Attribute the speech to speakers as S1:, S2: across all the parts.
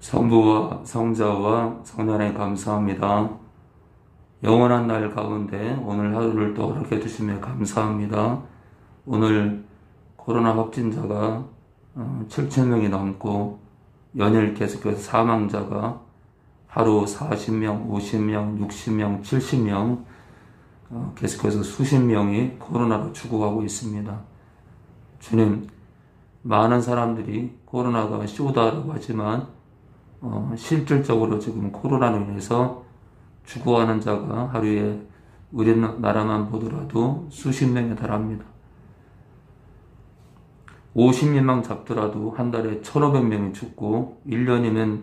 S1: 성부와 성자와 성령에 감사합니다. 영원한 날 가운데 오늘 하루를 또 허락해 주시며 감사합니다. 오늘 코로나 확진자가 7,000명이 넘고 연일 계속해서 사망자가 하루 40명, 50명, 60명, 70명 계속해서 수십 명이 코로나로 죽어가고 있습니다. 주님, 많은 사람들이 코로나가 쇼다라고 하지만 실질적으로 지금 코로나로 인해서 죽어가는 자가 하루에 우리나라만 보더라도 수십 명에 달합니다. 50명만 잡더라도 한 달에 1,500명이 죽고 1년이면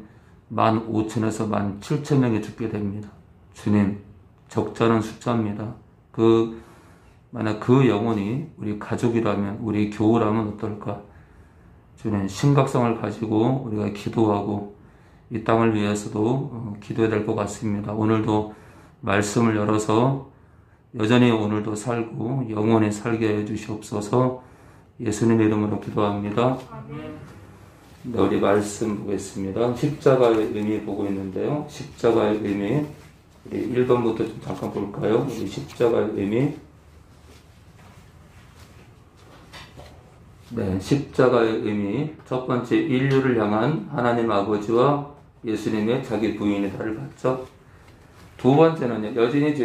S1: 15,000에서 17,000명이 죽게 됩니다. 주님, 적잖은 숫자입니다. 만약 그 영혼이 우리 가족이라면, 우리 교우라면 어떨까? 주님, 심각성을 가지고 우리가 기도하고 이 땅을 위해서도 기도해야 될 것 같습니다. 오늘도 말씀을 열어서 여전히 오늘도 살고 영원히 살게 해주시옵소서. 예수님의 이름으로 기도합니다. 네, 우리 말씀 보겠습니다. 십자가의 의미 보고 있는데요. 십자가의 의미, 우리 1번부터 좀 잠깐 볼까요? 우리 십자가의 의미. 네, 십자가의 의미. 첫 번째, 인류를 향한 하나님 아버지와 예수님의 자기 부인이다를 봤죠. 두 번째는요, 여전히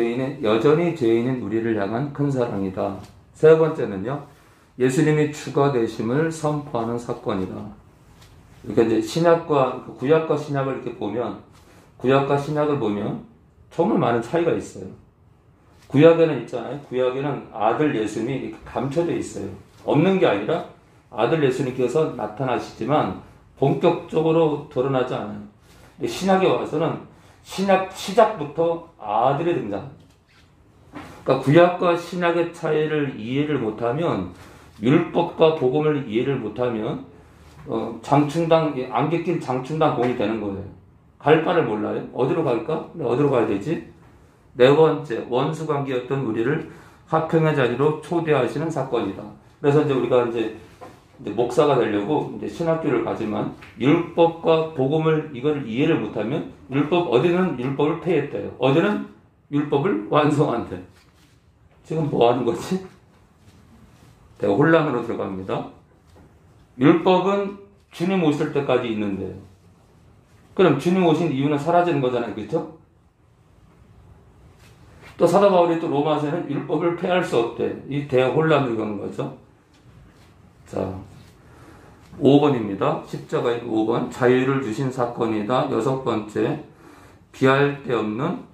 S1: 죄인인 우리를 향한 큰 사랑이다. 세 번째는요, 예수님이 주가 되심을 선포하는 사건이다. 그러니까 이제 구약과 신약을 이렇게 보면, 구약과 신약을 보면 정말 많은 차이가 있어요. 구약에는 있잖아요. 구약에는 아들 예수님이 이렇게 감춰져 있어요. 없는 게 아니라 아들 예수님께서 나타나시지만 본격적으로 드러나지 않아요. 신약에 와서는 신약 시작부터 아들이 등장합니다. 그러니까 구약과 신약의 차이를 이해를 못하면, 율법과 복음을 이해를 못하면 안개 낀 장충당 공이 되는 거예요. 갈 바를 몰라요. 어디로 갈까? 어디로 가야 되지? 네 번째, 원수관계였던 우리를 화평의 자리로 초대하시는 사건이다. 그래서 이제 우리가 이제 목사가 되려고 이제 신학교를 가지만 율법과 복음을 이걸 이해를 못하면 어디는 율법을 폐했대요. 어디는 율법을 완성한대. 지금 뭐 하는 거지? 내가 혼란으로 들어갑니다. 율법은 주님 오실 때까지 있는데요. 그럼 주님 오신 이유는 사라지는 거잖아요. 그렇죠? 또 사도 바울이 또 로마서에는 율법을 폐할 수 없대. 이 대혼란으로 가는 거죠. 자, 5번입니다. 십자가의 5번. 자유를 주신 사건이다. 여섯 번째, 비할 데 없는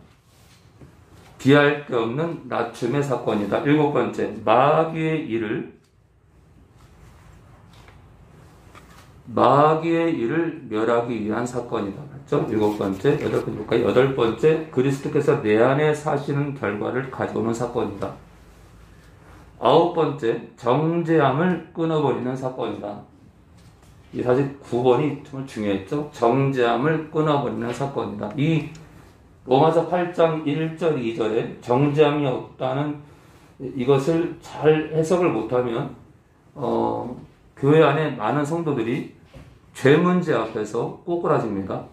S1: 낮춤의 사건이다. 일곱 번째, 마귀의 일을 멸하기 위한 사건이다. 맞죠? 일곱 번째, 여덟 번째 볼까요? 여덟 번째, 그리스도께서 내 안에 사시는 결과를 가져오는 사건이다. 아홉 번째, 정죄함을 끊어버리는 사건이다. 이 사실 9번이 정말 중요했죠. 정죄함을 끊어버리는 사건이다. 이 로마서 8장 1절 2절에 정죄함이 없다는 이것을 잘 해석을 못하면 교회 안에 많은 성도들이 죄 문제 앞에서 꼬꾸라집니다.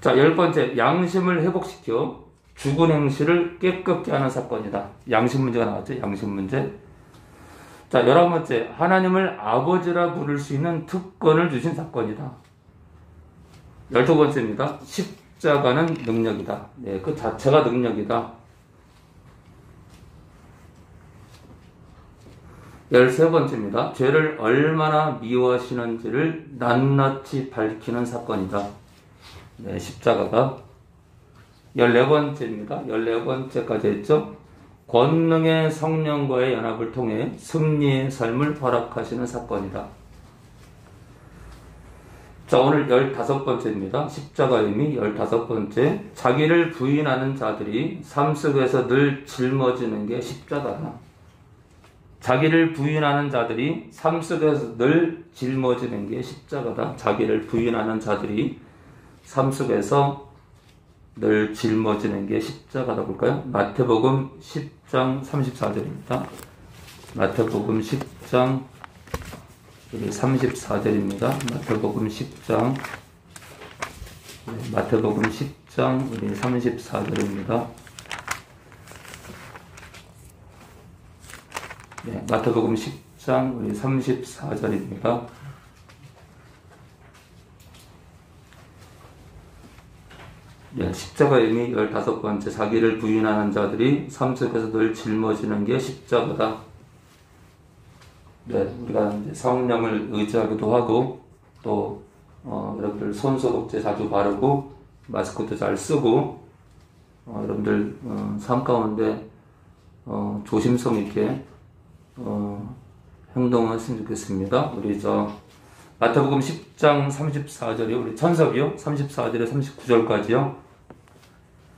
S1: 자, 10번째, 양심을 회복시켜 죽은 행실을 깨끗게 하는 사건이다. 양심 문제가 나왔죠. 양심 문제. 자, 11번째, 하나님을 아버지라 부를 수 있는 특권을 주신 사건이다. 12번째입니다. 십자가는 능력이다. 네, 그 자체가 능력이다. 13번째입니다. 죄를 얼마나 미워하시는지를 낱낱이 밝히는 사건이다. 네, 십자가가. 14번째입니다. 14번째까지 했죠. 권능의 성령과의 연합을 통해 승리의 삶을 허락하시는 사건이다. 자, 오늘 15번째입니다. 십자가의 의미 15번째. 자기를 부인하는 자들이 삶 속에서 늘 짊어지는 게 십자가다. 자기를 부인하는 자들이 삶 속에서 늘 짊어지는 게 십자가다. 자기를 부인하는 자들이 삶 속에서 늘 짊어지는 게 십자가다 볼까요? 마태복음 10장 34절입니다. 마태복음 10장 34절입니다. 마태복음 10장 34절입니다. 네, 마태복음 10장 34절입니다. 네, 십자가의 의미 15번째, 자기를 부인하는 자들이 삶 속에서 늘 짊어지는 게 십자가다. 네, 우리가 이제 성령을 의지하기도 하고, 또, 여러분들 손소독제 자주 바르고, 마스크도 잘 쓰고, 여러분들, 삶 가운데, 조심성 있게, 행동하셨으면 좋겠습니다. 우리 마태복음 10장 34절이요. 우리 천석이요. 34절에 39절까지요.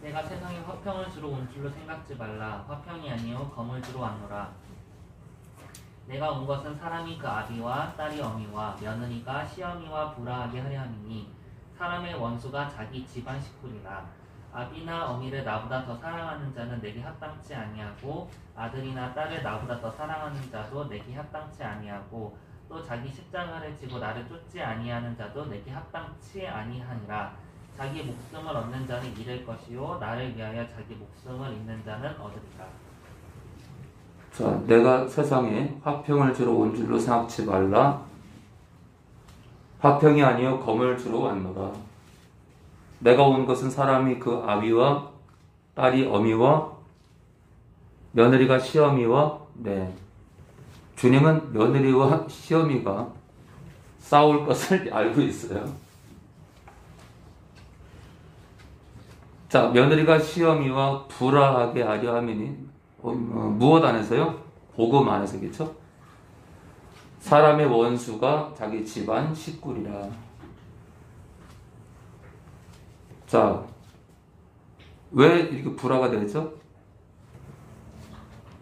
S2: 내가 세상에 화평을 주러 온 줄로 생각지 말라. 화평이 아니요 검을 주러 왔노라. 내가 온 것은 사람이 그 아비와 딸이 어미와 며느리가 시어미와 불화하게 하려 함이니 사람의 원수가 자기 집안 식구리라. 아비나 어미를 나보다 더 사랑하는 자는 내게 합당치 아니하고 아들이나 딸을 나보다 더 사랑하는 자도 내게 합당치 아니하고 또 자기 십자가를 지고 나를 쫓지 아니하는 자도 내게 합당치 아니하니라. 자기 목숨을 얻는 자는 잃을 것이요 나를 위하여 자기 목숨을 잃는 자는 얻으리라.
S1: 자, 내가 세상에 화평을 주러 온 줄로 생각지 말라. 화평이 아니요 검을 주러 왔노라. 내가 온 것은 사람이 그 아비와 딸이 어미와 며느리가 시어미와 주님은 며느리와 시어미가 싸울 것을 알고 있어요. 자, 며느리가 시어미와 불화하게 하려 함이니 무엇 안에서요? 복음 안에서겠죠? 사람의 원수가 자기 집안 식구리라. 자, 왜 이렇게 불화가 되죠?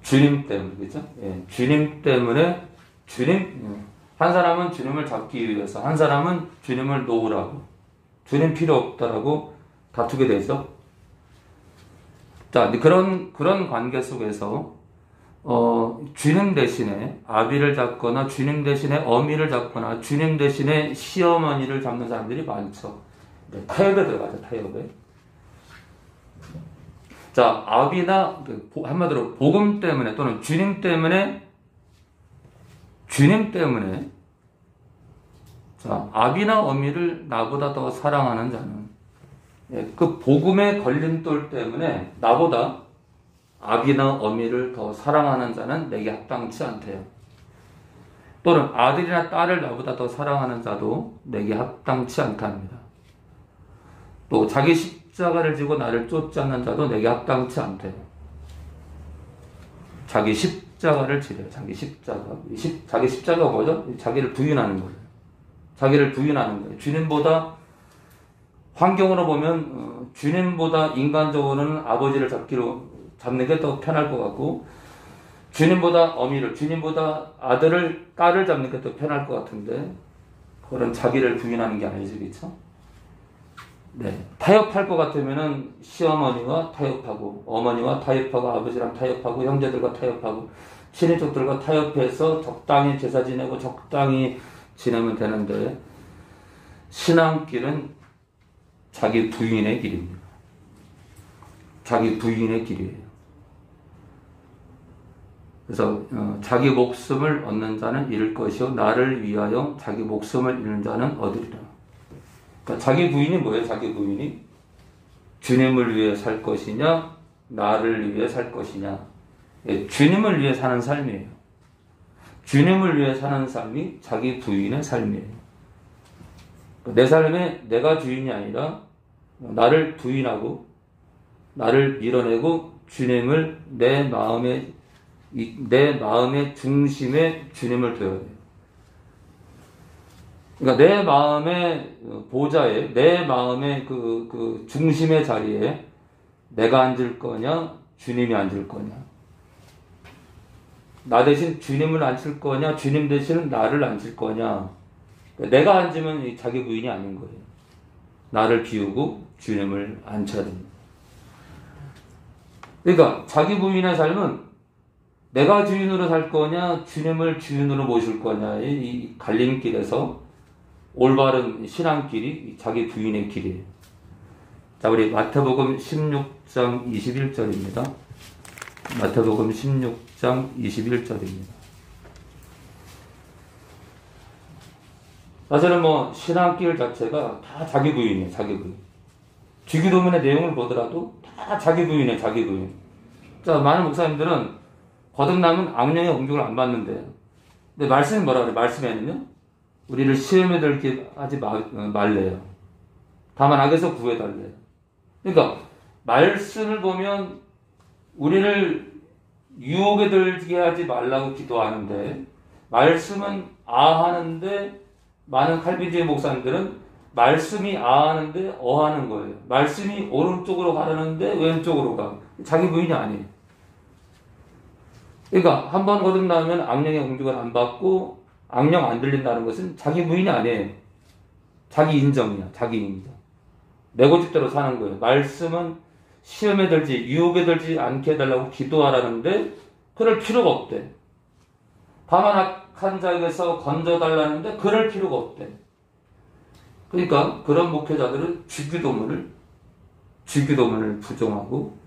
S1: 주님 때문이겠죠? 예, 주님 때문에 한 사람은 주님을 잡기 위해서, 한 사람은 주님을 놓으라고, 주님 필요 없다라고 다투게 되죠. 자, 그런 관계 속에서 주님 대신에 아비를 잡거나 주님 대신에 어미를 잡거나 주님 대신에 시어머니를 잡는 사람들이 많죠. 타협에 들어가죠. 타협에. 자, 아비나 한마디로 복음 때문에 또는 주님 때문에 자, 아비나 어미를 나보다 더 사랑하는 자는 그 복음의 걸림돌 때문에 나보다 아비나 어미를 더 사랑하는 자는 내게 합당치 않대요. 또는 아들이나 딸을 나보다 더 사랑하는 자도 내게 합당치 않답니다. 또 자기 십자가를 지고 나를 쫓지 않는 자도 내게 합당치 않대요. 자기 십자가를 지래요. 자기 십자가. 자기 십자가가 뭐죠? 자기를 부인하는 거예요. 자기를 부인하는 거예요. 주님보다 환경으로 보면 주님보다 인간적으로는 아버지를 잡는 게 더 편할 것 같고 주님보다 어미를, 주님보다 아들을, 딸을 잡는 게 더 편할 것 같은데 그건 자기를 부인하는 게 아니죠. 그렇죠? 네. 타협할 것 같으면은 시어머니와 타협하고 어머니와 타협하고 아버지랑 타협하고 형제들과 타협하고 친인척들과 타협해서 적당히 제사 지내고 적당히 지내면 되는데 신앙길은 자기 부인의 길입니다. 자기 부인의 길이에요. 그래서 자기 목숨을 얻는 자는 잃을 것이요 나를 위하여 자기 목숨을 잃는 자는 얻으리라. 그러니까 자기 부인이 뭐예요? 자기 부인이 주님을 위해 살 것이냐 나를 위해 살 것이냐. 주님을 위해 사는 삶이에요. 주님을 위해 사는 삶이 자기 부인의 삶이에요. 내 삶에 내가 주인이 아니라 나를 부인하고 나를 밀어내고 주님을 내 마음의 중심에 주님을 둬야 돼요. 그러니까 내 마음의 보좌에, 내 마음의 그 중심의 자리에 내가 앉을 거냐, 주님이 앉을 거냐. 나 대신 주님을 앉힐 거냐, 주님 대신 나를 앉힐 거냐. 내가 앉으면 자기 부인이 아닌 거예요. 나를 비우고 주님을 앉혀야 됩니다. 그러니까 자기 부인의 삶은 내가 주인으로 살 거냐 주님을 주인으로 모실 거냐의 이 갈림길에서 올바른 신앙길이 자기 부인의 길이에요. 자, 우리 마태복음 16장 21절입니다. 마태복음 16장 21절입니다. 사실은 뭐 신앙길 자체가 다 자기 부인이에요. 자기 부인. 주기도문의 내용을 보더라도 다 자기 부인이에요. 자기 부인. 자, 많은 목사님들은 거듭나면 악령의 공격을 안 받는데요. 근데 말씀이 뭐라 그래요? 말씀에는요. 우리를 시험에 들게 하지 말래요. 다만 악에서 구해달래요. 그러니까 말씀을 보면 우리를 유혹에 들게 하지 말라고 기도하는데 말씀은 하는데 많은 칼빈주의 목사님들은 말씀이 하는데 하는 거예요. 말씀이 오른쪽으로 가라는데 왼쪽으로 가. 자기 부인이 아니에요. 그러니까 한 번 거듭나면 악령의 공격을 안 받고 악령 안 들린다는 것은 자기 부인이 아니에요. 자기 인정이야. 자기 인정. 내 고집대로 사는 거예요. 말씀은 시험에 들지 유혹에 들지 않게 해달라고 기도하라는데 그럴 필요가 없대. 다만 악한 자에게서 건져달라는데 그럴 필요가 없대. 그러니까 그런 목회자들은 주기도문을 부정하고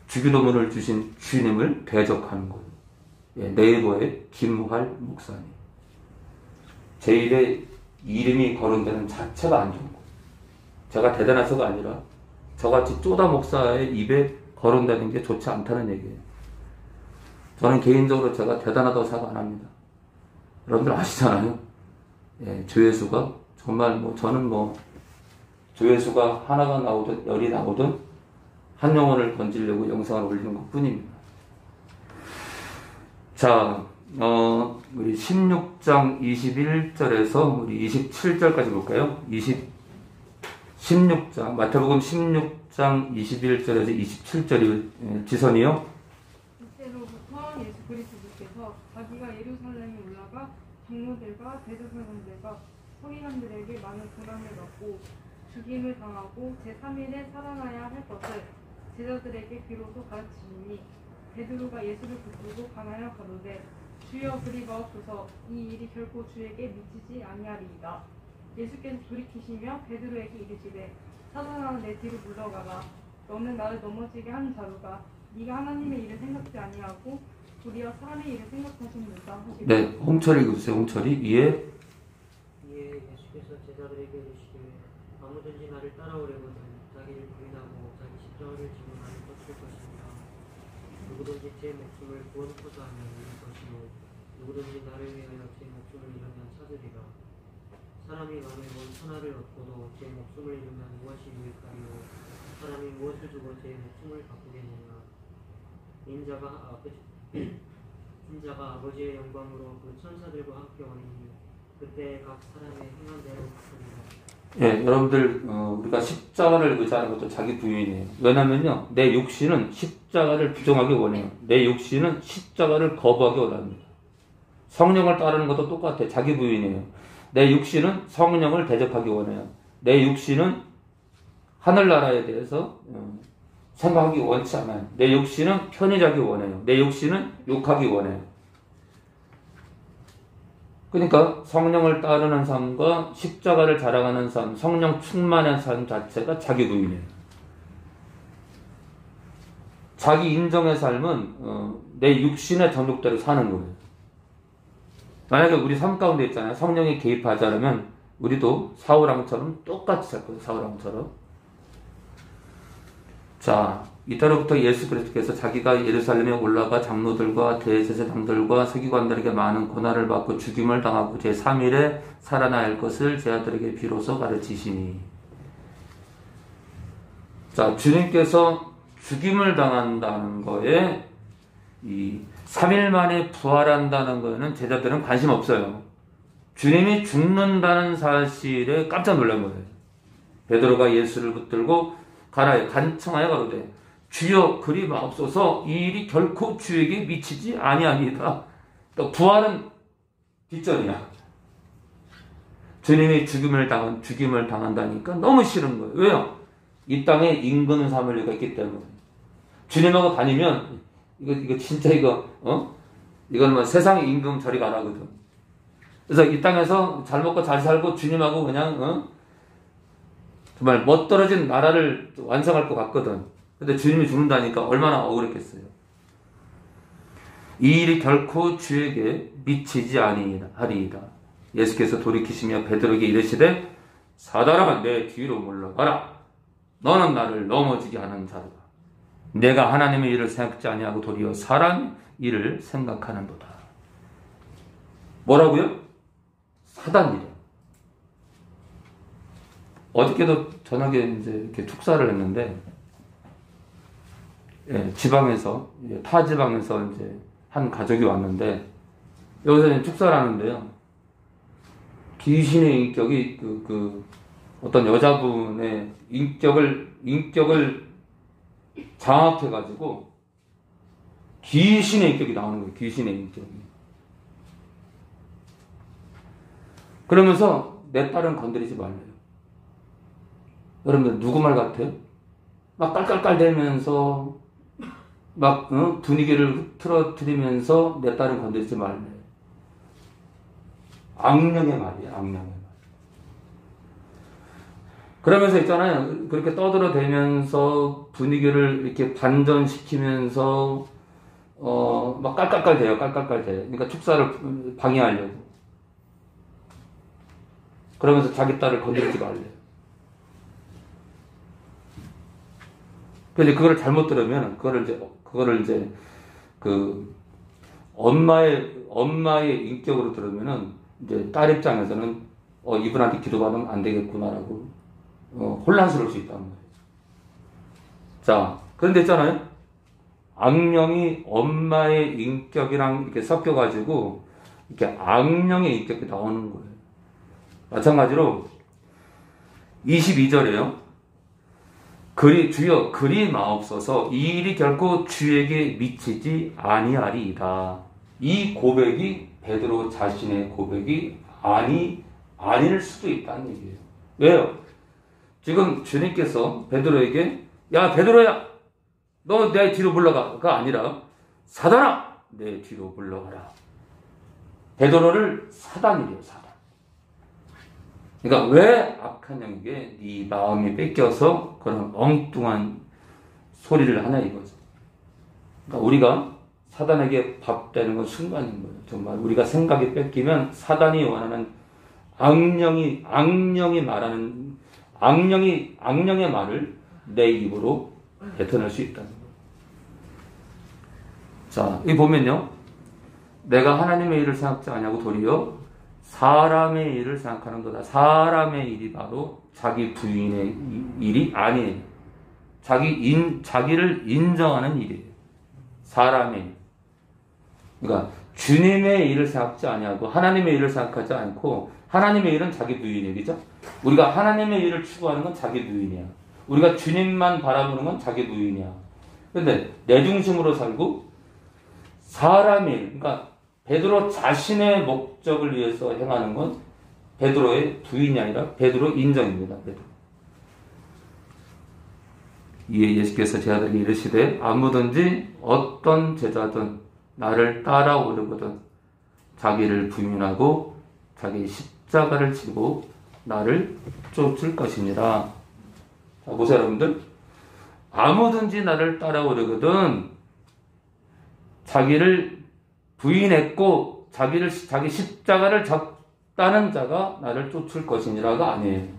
S1: 주기도문을 주신 주님을 대적하는 거예요. 예, 네이버의 김무할 목사님. 제 입에 이름이 거론되는 자체가 안 좋은 거예요. 제가 대단해서가 아니라 저같이 쪼다 목사의 입에 거론되는 게 좋지 않다는 얘기예요. 저는 개인적으로 제가 대단하다고 생각 안 합니다. 여러분들 아시잖아요. 예, 조회수가 정말 저는 조회수가 하나가 나오든 열이 나오든 한 영혼을 건지려고 영상을 올리는 것 뿐입니다. 자, 우리 16장 21절에서 우리 27절까지 볼까요? 16장, 마태복음 16장 21절에서 27절이 지선이요.
S3: 이때로부터 예수 그리스도께서 자기가 예루살렘에 올라가 장로들과 대제사장들과 서기관들에게 많은 고난을 받고 죽임을 당하고 제3일에 살아나야 할 것을 제자들에게 비로소 가르치시니 베드로가 예수를 붙들고 강하여 가로되 주여 그리 마옵소서 이 일이 결코 주에게 미치지 아니하리이다. 예수께서 돌이키시며 베드로에게 이르시되 사단아 내 뒤로 물러가라. 너는 나를 넘어지게 한 자루가 네가 하나님의 일을 생각지 아니하고 도리어 사람의 일을 생각하시는도다 하시고.
S1: 네, 홍철이 읽으세요. 홍철이 이에
S4: 예수께서 제자들에게 이르시되 아무든지 나를 따라오려거든 자기를 부인하고 자기 십자가를 지고 나를 쫓을 것입니다. 누구든지 제 목숨을 구원코자 하면 잃을 것이요 누구든지 나를 위하여 제 목숨을 잃으면 찾으리라. 사람이 만일 온 천하를 얻고도 제 목숨을 잃으면 무엇이 유익하리요. 사람이 무엇을 주고 제 목숨을 바꾸겠느냐. 인자가 아버지의 영광으로 그 천사들과 함께 오니 그때 각 사람의 행한 대로 받습니다.
S1: 예, 여러분들 우리가 십자가를 의지하는 것도 자기 부인이에요. 왜냐면요, 내 육신은 십자가를 부정하기 원해요. 내 육신은 십자가를 거부하기 원합니다. 성령을 따르는 것도 똑같아요. 자기 부인이에요. 내 육신은 성령을 대적하기 원해요. 내 육신은 하늘나라에 대해서 생각하기 원치 않아요. 내 육신은 편의자기 원해요. 내 육신은 욕하기 원해요. 그러니까 성령을 따르는 삶과 십자가를 자랑하는 삶, 성령 충만한 삶 자체가 자기 부인이에요. 자기 인정의 삶은 내 육신의 정욕대로 사는 거예요. 만약에 우리 삶 가운데 있잖아요. 성령이 개입하지 않으면 우리도 사울왕처럼 똑같이 살 거예요. 사울왕처럼. 자, 이때로부터 예수 그리스도께서 자기가 예루살렘에 올라가 장로들과 대제사장들과 서기관들에게 많은 고난을 받고 죽임을 당하고 제3일에 살아나야 할 것을 제자들에게 비로소 가르치시니. 자, 주님께서 죽임을 당한다는 거에 이 3일 만에 부활한다는 거에는 제자들은 관심 없어요. 주님이 죽는다는 사실에 깜짝 놀란 거예요. 베드로가 예수를 붙들고 가라에 간청하여 가로되 주여 그리 마옵소서 이 일이 결코 주에게 미치지 아니하니이다. 또 부활은 뒷전이야. 주님이 죽임을 당한다니까 너무 싫은 거예요. 왜요? 이 땅에 임금 삼을 리가 있기 때문에. 주님하고 다니면 이거 진짜 이건 뭐 세상의 임금 저리 가라거든. 그래서 이 땅에서 잘 먹고 잘 살고 주님하고 그냥 정말 멋떨어진 나라를 완성할 것 같거든. 근데 주님이 죽는다니까 얼마나 억울했겠어요. 이 일이 결코 주에게 미치지 아니하리이다. 예수께서 돌이키시며 베드로에게 이르시되 사단아 내 뒤로 물러가라. 너는 나를 넘어지게 하는 자로다. 내가 하나님의 일을 생각지 아니하고 도리어 사람 일을 생각하는도다. 뭐라고요? 사단 일이야. 어저께도 저녁에 이제 이렇게 축사를 했는데, 지방에서, 타 지방에서 이제 한 가족이 왔는데, 여기서 축사를 하는데요. 귀신의 인격이 어떤 여자분의 인격을 장악해가지고, 귀신의 인격이 나오는 거예요. 귀신의 인격이. 그러면서 내 딸은 건드리지 말래요. 여러분들 누구 말 같아요? 막 깔깔깔대면서 막 분위기를 흐트러뜨리면서 내 딸은 건드리지 말래. 악령의 말이에요. 악령의 말. 그러면서 있잖아요. 그렇게 떠들어대면서 분위기를 이렇게 반전시키면서 막 깔깔깔대요. 깔깔깔대. 그러니까 축사를 방해하려고. 그러면서 자기 딸을 건드리지 말래. 근데 그거를 잘못 들으면 그거를 이제 엄마의 인격으로 들으면은 이제 딸 입장에서는 이분한테 기도받으면 안 되겠구나라고 혼란스러울 수 있다는 거예요. 자, 그런데 있잖아요. 악령이 엄마의 인격이랑 이렇게 섞여가지고 이렇게 악령의 인격이 나오는 거예요. 마찬가지로 22절에요. 주여 그리 마옵소서 이 일이 결코 주에게 미치지 아니하리이다. 이 고백이 베드로 자신의 고백이 아닐 수도 있다는 얘기예요. 왜요? 지금 주님께서 베드로에게 야 베드로야 너 내 뒤로 물러가가 아니라 사단아 내 뒤로 물러가라. 베드로를 사단이래요. 사단. 그러니까 왜 악한 영에게 네 마음이 뺏겨서 그런 엉뚱한 소리를 하냐 이거죠. 그러니까 우리가 사단에게 밥되는 건 순간인 거예요. 정말 우리가 생각이 뺏기면 사단이 원하는 악령의 말을 내 입으로 뱉어낼 수 있다는 거예요. 자, 여기 보면요. 내가 하나님의 일을 생각지 아니하고 도리어 사람의 일을 생각하는도다. 사람의 일이 바로 자기 부인의 일이 아니에요. 자기를 인정하는 일이에요. 사람의 일. 그러니까 주님의 일을 생각지 아니하고 하나님의 일을 생각하지 않고 하나님의 일은 자기 부인 일이죠. 우리가 하나님의 일을 추구하는 건 자기 부인이야. 우리가 주님만 바라보는 건 자기 부인이야. 그런데 내 중심으로 살고 사람의 일, 그러니까 베드로 자신의 목적을 위해서 행하는 건 베드로의 부인이 아니라 베드로 인정입니다. 베드로. 이에 예수께서 제자들에게 이르시되 아무든지 어떤 제자든 나를 따라오려거든 자기를 부인하고 자기 십자가를 지고 나를 쫓을 것입니다. 자, 보세요 여러분들. 아무든지 나를 따라오려거든 자기를 부인했고 자기 십자가를 잡다는 자가 나를 쫓을 것이니라가 아니에요.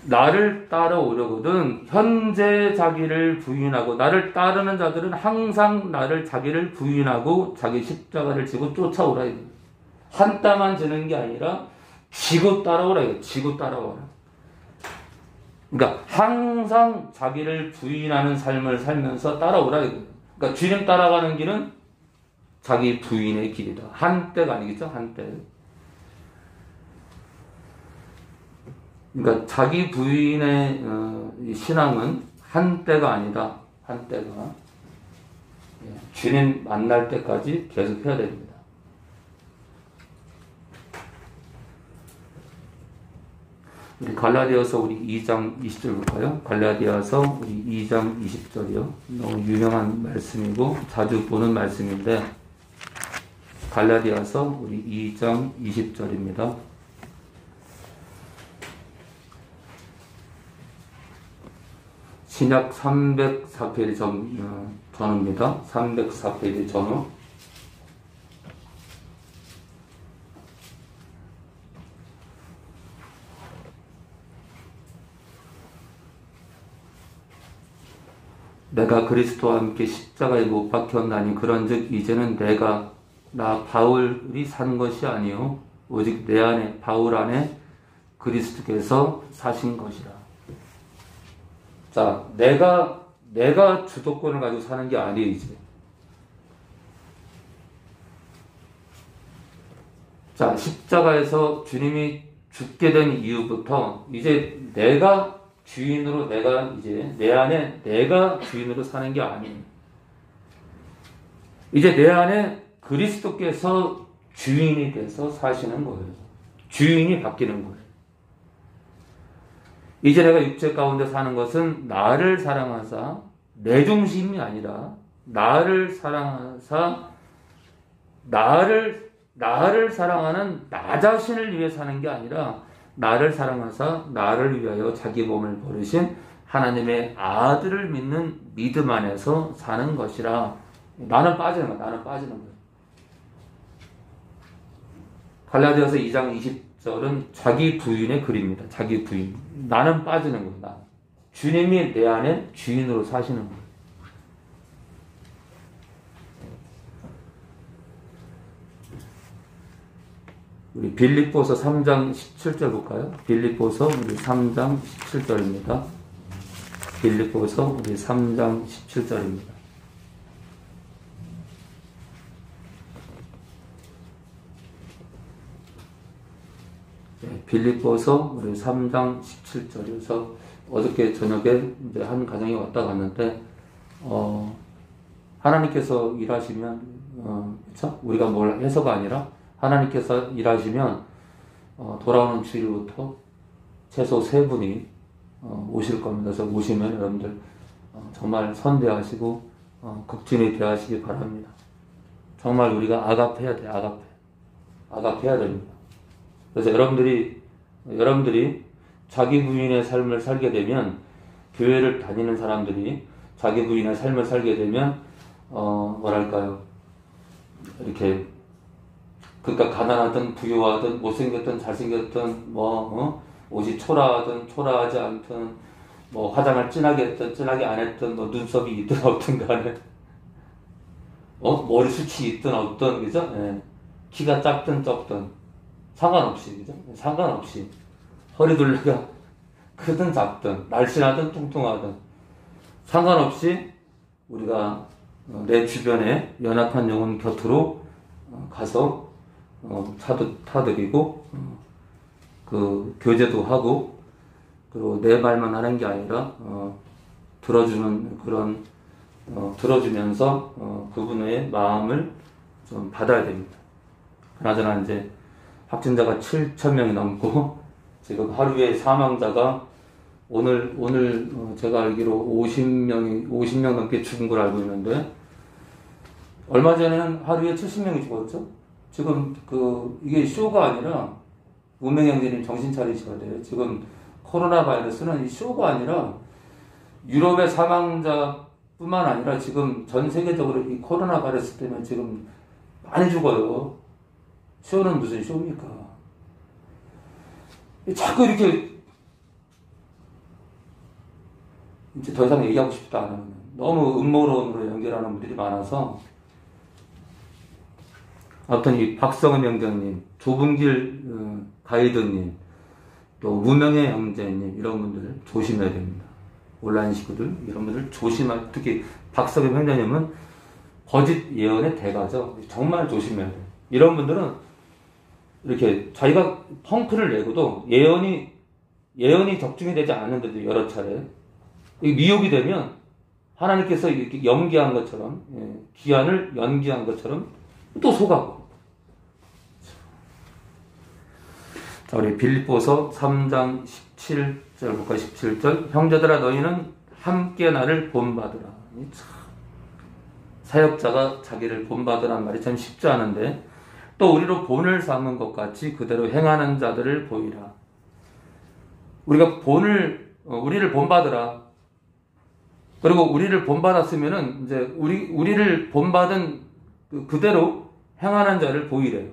S1: 나를 따라오려거든 현재 자기를 부인하고 나를 따르는 자들은 항상 자기를 부인하고 자기 십자가를 지고 쫓아오라 이거예요. 한 땀만 지는 게 아니라 지고 따라오라 이거예요. 지고 따라오라. 그러니까 항상 자기를 부인하는 삶을 살면서 따라오라 이거예요. 그러니까 주님 따라가는 길은 자기 부인의 길이다. 한때가 아니겠죠? 한때. 그러니까 자기 부인의 신앙은 한때가 아니다. 한때가. 주님 만날 때까지 계속 해야 됩니다. 우리 갈라디아서 우리 2장 20절 볼까요? 갈라디아서 우리 2장 20절이요. 너무 유명한 말씀이고 자주 보는 말씀인데 갈라디아서 우리 2장 20절입니다. 신약 304페이지 전후입니다. 304페이지 전후. 내가 그리스도와 함께 십자가에 못 박혔나니 그런즉 이제는 내가 나 바울이 산 것이 아니요 오직 내 안에 바울 안에 그리스도께서 사신 것이라. 자, 내가 주도권을 가지고 사는 게 아니에요, 이제. 자, 십자가에서 주님이 죽게 된 이후부터 이제 내가 주인으로 이제 내 안에 내가 주인으로 사는 게 아니에요. 이제 내 안에 그리스도께서 주인이 돼서 사시는 거예요. 주인이 바뀌는 거예요. 이제 내가 육체 가운데 사는 것은 나를 사랑하사 내 중심이 아니라 나를 사랑하사 나를 사랑하는 나 자신을 위해 사는 게 아니라 나를 사랑하사 나를 위하여 자기 몸을 버리신 하나님의 아들을 믿는 믿음 안에서 사는 것이라. 나는 빠지는 거야. 나는 빠지는 거야. 갈라디아서 2장 20절은 자기 부인의 글입니다. 자기 부인. 나는 빠지는 거야. 나. 주님이 내 안에 주인으로 사시는 거야. 우리 빌립보서 3장 17절 볼까요? 빌립보서 우리 3장 17절입니다. 빌립보서 우리 3장 17절입니다. 네, 빌립보서 우리 3장 17절에서 어저께 저녁에 이제 한 가정에 왔다 갔는데 하나님께서 일하시면 그렇죠? 우리가 뭘 해서가 아니라 하나님께서 일하시면 돌아오는 주일부터 최소 3분이 오실 겁니다. 그래서 오시면 여러분들 정말 선대하시고 극진히 대하시기 바랍니다. 정말 우리가 아갑해야 돼. 아갑해야 됩니다. 그래서 여러분들이 자기 부인의 삶을 살게 되면, 교회를 다니는 사람들이 자기 부인의 삶을 살게 되면 뭐랄까요, 이렇게 그러니까 가난하든 부유하든 못생겼든 잘생겼든 옷이 초라하든 초라하지 않든 화장을 진하게 했든 진하게 안 했든 눈썹이 있든 없든 간에 머리숱이 있든 없든, 그죠? 예. 키가 작든 적든 상관없이, 그죠? 상관없이 허리둘레가 크든 작든 날씬하든 뚱뚱하든 상관없이 우리가 내 주변에 연약한 영혼 곁으로 가서 타드리고 그 교제도 하고, 그리고 내 말만 하는 게 아니라 들어주는 그런 들어주면서 그분의 마음을 좀 받아야 됩니다. 그나저나 이제 확진자가 7,000명이 넘고 지금 하루에 사망자가 오늘 제가 알기로 50명 넘게 죽은 걸 알고 있는데, 얼마 전에는 하루에 70명이 죽었죠. 지금 이게 쇼가 아니라, 우명 형제님 정신 차리셔야 돼요. 지금 코로나 바이러스는 이 쇼가 아니라 유럽의 사망자뿐만 아니라 지금 전 세계적으로 이 코로나 바이러스 때문에 지금 많이 죽어요. 쇼는 무슨 쇼입니까? 자꾸 이렇게 이제 더 이상 얘기하고 싶지도 않아요. 너무 음모론으로 연결하는 분들이 많아서. 아무튼 이 박성은 형제님, 좁은길 가이드님, 또 무명의 형제님, 이런 분들 조심해야 됩니다. 온라인 식구들, 이런 분들 특히 박성은 형제님은 거짓 예언의 대가죠. 정말 조심해야 돼요. 이런 분들은 이렇게 자기가 펑크를 내고도 예언이 적중이 되지 않는데도 여러 차례 미혹이 되면 하나님께서 이렇게 연기한 것처럼, 기한을 연기한 것처럼 또 속하고. 자, 우리 빌립보서 3장 17절 볼까요? 17절. 형제들아 너희는 함께 나를 본받으라. 참, 사역자가 자기를 본받으라는 말이 참 쉽지 않은데 또 우리로 본을 삼은 것 같이 그대로 행하는 자들을 보이라. 우리가 우리를 본받으라. 그리고 우리를 본받았으면은 이제 우리를 본받은 그대로 행하는 자를 보이래요.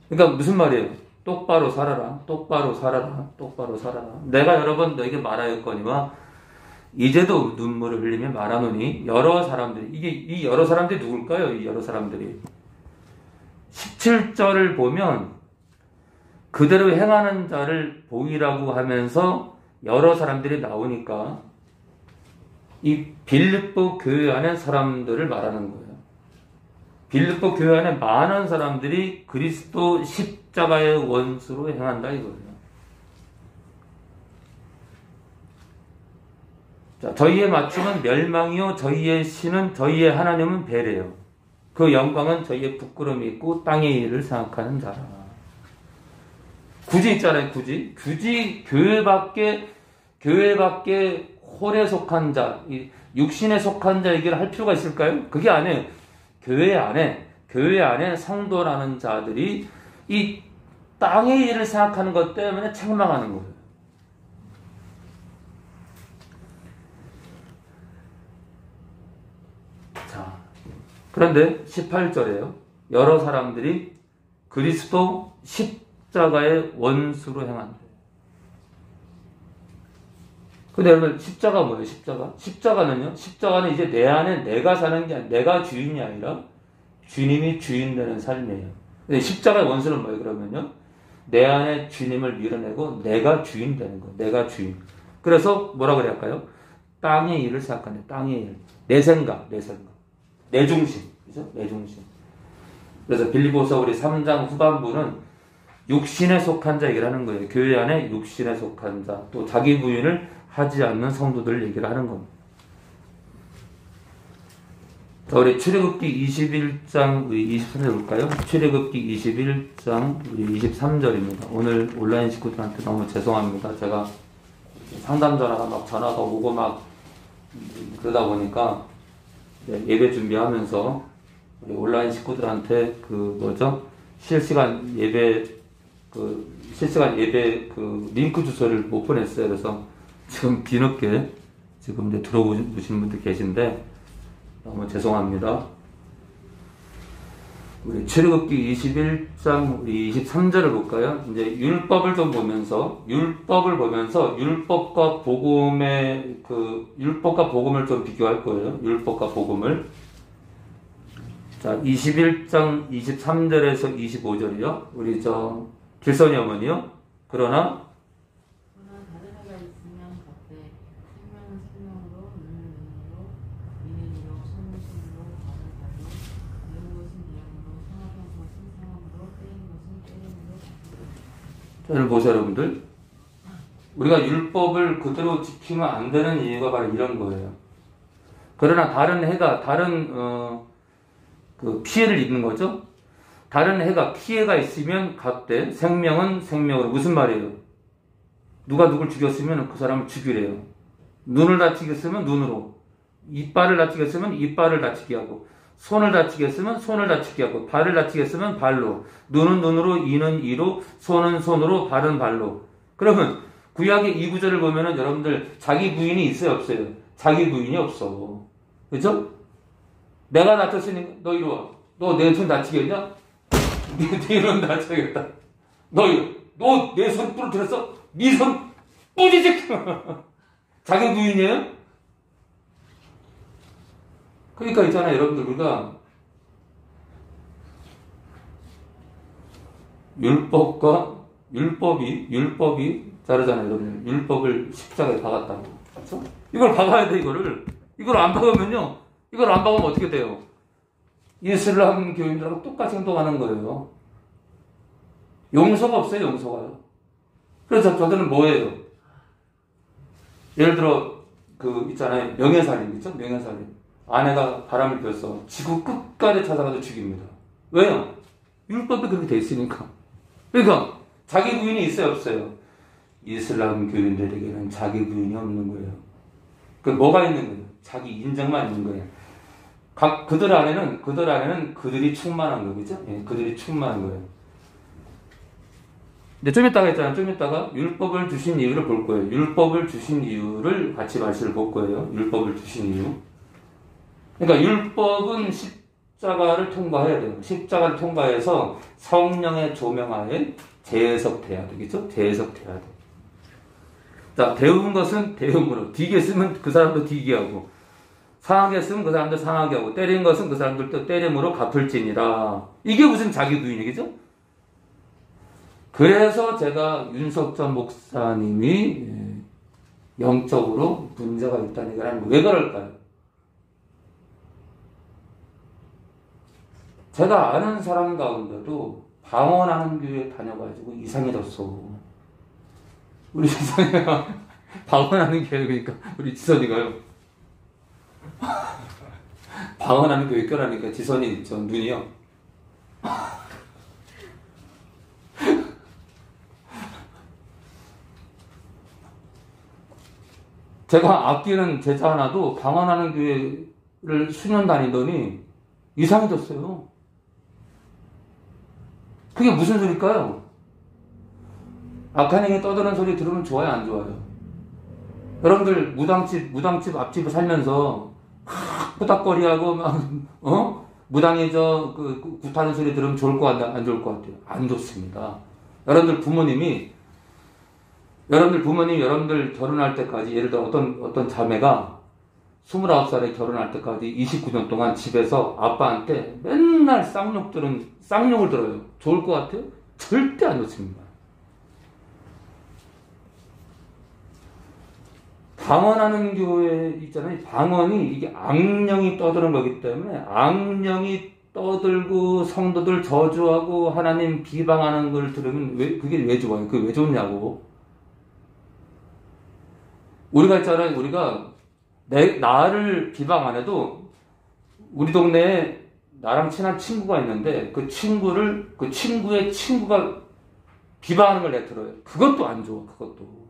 S1: 그러니까 무슨 말이에요? 똑바로 살아라. 똑바로 살아라. 똑바로 살아라. 내가 여러 번 너에게 말하였거니와 이제도 눈물을 흘리며 말하노니 여러 사람들이 이 여러 사람들이 누굴까요? 이 여러 사람들이 17절을 보면 그대로 행하는 자를 보이라고 하면서 여러 사람들이 나오니까 이 빌립보 교회 안에 사람들을 말하는 거예요. 빌립보 교회 안에 많은 사람들이 그리스도 십자가의 원수로 행한다 이거예요. 자, 저희의 맞춤은 멸망이요 저희의 신은 저희의 하나님은 배래요. 그 영광은 저희의 부끄러움이 있고 땅의 일을 생각하는 자라. 굳이 있잖아요. 굳이 교회밖에 홀에 속한 자, 육신에 속한 자 얘기를 할 필요가 있을까요? 그게 아니에요. 교회 안에 성도라는 자들이 이 땅의 일을 생각하는 것 때문에 책망하는 거예요. 자, 그런데 18절에요. 여러 사람들이 그리스도 십자가의 원수로 행한다. 근데 여러분 십자가 뭐예요? 십자가는 이제 내 안에 내가 사는 게 아니라 내가 주인이 아니라 주님이 주인 되는 삶이에요. 근데 십자가의 원수는 뭐예요? 그러면요 내 안에 주님을 밀어내고 내가 주인 되는 거예요. 내가 주인. 그래서 뭐라 그래야 할까요? 땅의 일을 생각하는 땅의 일. 내 생각. 내 중심. 그죠? 내 중심. 그래서 빌립보서 우리 3장 후반부는 육신에 속한 자 얘기를 하는 거예요. 교회 안에 육신에 속한 자, 또 자기 부인을 하지 않는 성도들 얘기를 하는 겁니다. 자, 우리 출애굽기 21장 우리 23절 볼까요? 출애굽기 21장 우리 23절입니다. 오늘 온라인 식구들한테 너무 죄송합니다. 제가 상담 전화가 오고 막 그러다 보니까 예배 준비하면서 우리 온라인 식구들한테 실시간 예배 링크 주소를 못 보냈어요. 그래서 지금 뒤늦게 지금 이제 들어오신 분들 계신데 너무 죄송합니다. 우리 출애굽기 21장 우리 23절을 볼까요? 이제 율법을 보면서 율법과 복음을 좀 비교할 거예요. 율법과 복음을. 자, 21장 23절에서 25절이요. 우리 길선이 어머니요. 그러나
S5: 다른 해가 있으면 같되 생명은 생명으로 눈은 눈으로 이는 이로 손은 손으로 발은 발로 내은 것은 내음으로 상하던 것은 상함으로 때린 것은 때림으로
S1: 저를 보세요 여러분들. 우리가 율법을 그대로 지키면 안 되는 이유가 바로 이런 거예요. 그러나 다른 해가 피해를 입는 거죠. 다른 해가 피해가 있으면 같되 생명은 생명으로. 무슨 말이에요? 누가 누굴 죽였으면 그 사람을 죽이래요. 눈을 다치게 했으면 눈으로, 이빨을 다치게 했으면 이빨을 다치게 하고, 손을 다치게 했으면 손을 다치게 하고, 발을 다치게 했으면 발로, 눈은 눈으로, 이는 이로, 손은 손으로, 발은 발로. 그러면 구약의 이 구절을 보면은 여러분들 자기 부인이 있어요 없어요? 자기 부인이 없어. 그죠? 내가 다쳤으니까 너 이리 와. 너 내 손 다치겠냐? 네 손 다쳐야겠다. 너 내 손 부러뜨렸어? 네 손 뿌리지. 자기 부인이에요? 그러니까 있잖아요 여러분들, 우리가 율법이 자르잖아요 여러분. 율법을 십자가에 박았다고. 그렇죠? 이걸 박아야 돼. 이걸 안 박으면요, 이걸 안 박으면 어떻게 돼요? 이슬람 교인들하고 똑같이 행동하는 거예요. 용서가 없어요, 용서가요. 그래서 저들은 뭐예요? 예를 들어, 있잖아요. 명예살인, 있죠? 명예살인. 아내가 바람을 피워서 지구 끝까지 찾아가서 죽입니다. 왜요? 율법이 그렇게 돼 있으니까. 그러니까, 자기 부인이 있어요, 없어요? 이슬람 교인들에게는 자기 부인이 없는 거예요. 그 뭐가 있는 거예요? 자기 인정만 있는 거예요. 그들 안에는 그들이 충만한 거예요. 그죠? 예, 그들이 충만한 거예요. 이제 좀 이따가 했잖아요. 좀 이따가 율법을 주신 이유를 볼 거예요. 율법을 주신 이유를 같이 말씀을 볼 거예요. 율법을 주신 이유. 그러니까 율법은 십자가를 통과해야 돼요. 십자가를 통과해서 성령의 조명하에 재해석돼야 되겠죠? 재해석돼야 돼. 자, 데운 것은 데움으로, 디게 쓰면 그 사람도 디게 하고, 상하게 쓰면 그 사람도 상하게 하고, 때린 것은 그 사람들도 때림으로 갚을지니라. 이게 무슨 자기 부인이겠죠? 그래서 제가 윤석전 목사님이 영적으로 문제가 있다는 얘기를 하는 거예요. 왜 그럴까요? 제가 아는 사람 가운데도 방언하는 교회 다녀가지고 이상해졌어. 우리 지선이가 방언하는 교회, 그러니까 우리 지선이가요. 방언하는 교회 껴라니까 지선이 있죠. 눈이요. 제가 아끼는 제자 하나도 방언하는 교회를 수년 다니더니 이상해졌어요. 그게 무슨 소리일까요? 악한 행위 떠드는 소리 들으면 좋아요, 안 좋아요? 여러분들 무당집 앞집에 살면서 후닥거리하고 막 무당이 굿하는 소리 들으면 좋을 것 같아요, 안 좋을 것 같아요? 안 좋습니다. 여러분들 부모님 여러분들 결혼할 때까지, 예를 들어 어떤 자매가 29살에 결혼할 때까지 29년 동안 집에서 아빠한테 맨날 쌍욕을 들어요. 좋을 것 같아요? 절대 안 좋습니다. 방언하는 교회 있잖아요. 방언이 이게 악령이 떠드는 거기 때문에, 악령이 떠들고 성도들 저주하고 하나님 비방하는 걸 들으면 그게 왜 좋아요? 그게 왜 좋냐고. 우리가 있잖아요. 우리가 나를 비방 안 해도 우리 동네에 나랑 친한 친구가 있는데 그 친구의 친구가 비방하는 걸 내가 들어요. 그것도 안 좋아. 그것도.